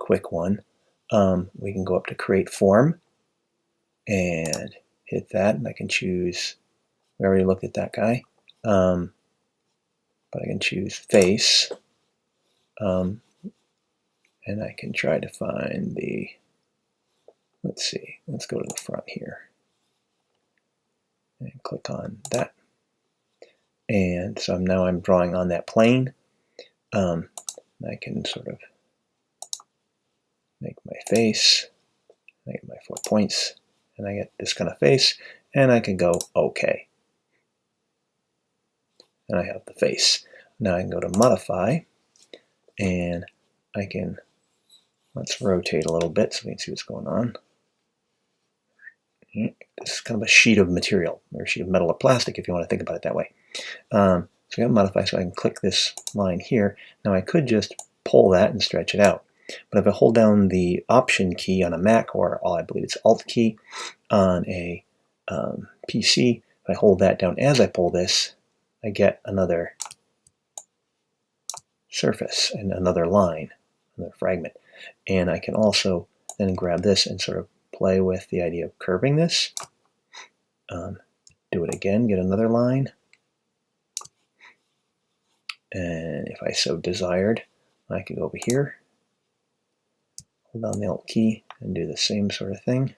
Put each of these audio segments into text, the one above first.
quick one. We can go up to create form and hit that, and I can choose, we already looked at that guy, but I can choose face, and I can try to find the, let's see, let's go to the front here and click on that. And so now I'm drawing on that plane. I can sort of make my face, I get my 4 points, and I get this kind of face, and I can go OK. And I have the face. Now I can go to modify, and I can, let's rotate a little bit so we can see what's going on. This is kind of a sheet of material, or a sheet of metal or plastic if you want to think about it that way. So I got modify, so I can click this line here. Now I could just pull that and stretch it out. But if I hold down the Option key on a Mac, or I believe it's Alt key on a PC, if I hold that down as I pull this, I get another surface and another line, another fragment. And I can also then grab this and sort of play with the idea of curving this. Do it again, get another line. And if I so desired, I could go over here, hold down the Alt key, and do the same sort of thing.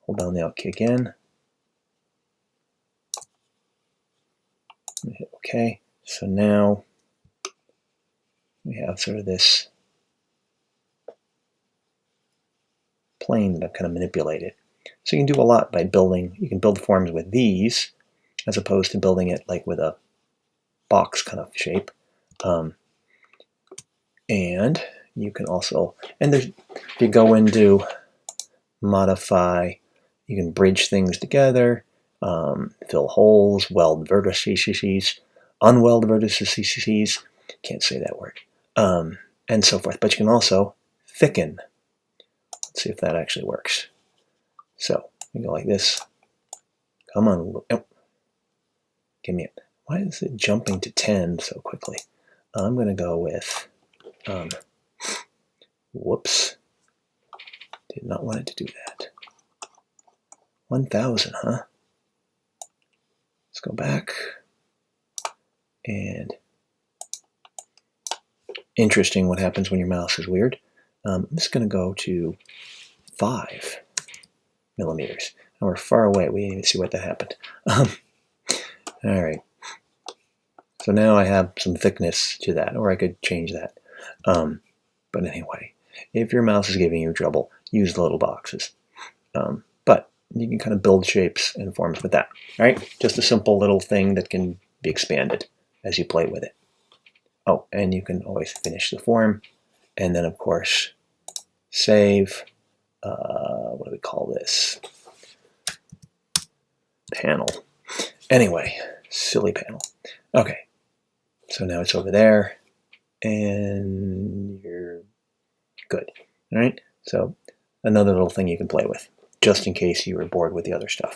Hold down the Alt key again. And hit OK. So now we have sort of this plane that I've kind of manipulated. So you can do a lot by building. You can build forms with these, as opposed to building it like with a box kind of shape. And you can also, and if you go into modify, you can bridge things together, fill holes, weld vertices, unweld vertices, can't say that word, and so forth. But you can also thicken. Let's see if that actually works. So you go like this. Come on, oh, give me it. Why is it jumping to 10 so quickly? I'm going to go with, whoops, did not want it to do that. 1,000, huh? Let's go back. And interesting what happens when your mouse is weird. I'm just going to go to 5 millimeters. And we're far away. We didn't even see what that happened. All right. So now I have some thickness to that, or I could change that. But anyway, if your mouse is giving you trouble, use the little boxes. But you can kind of build shapes and forms with that. All right, just a simple little thing that can be expanded as you play with it. Oh, and you can always finish the form, and then of course save. What do we call this? Panel. Anyway, silly panel. Okay, so now it's over there, and you're good. All right, so another little thing you can play with, just in case you were bored with the other stuff.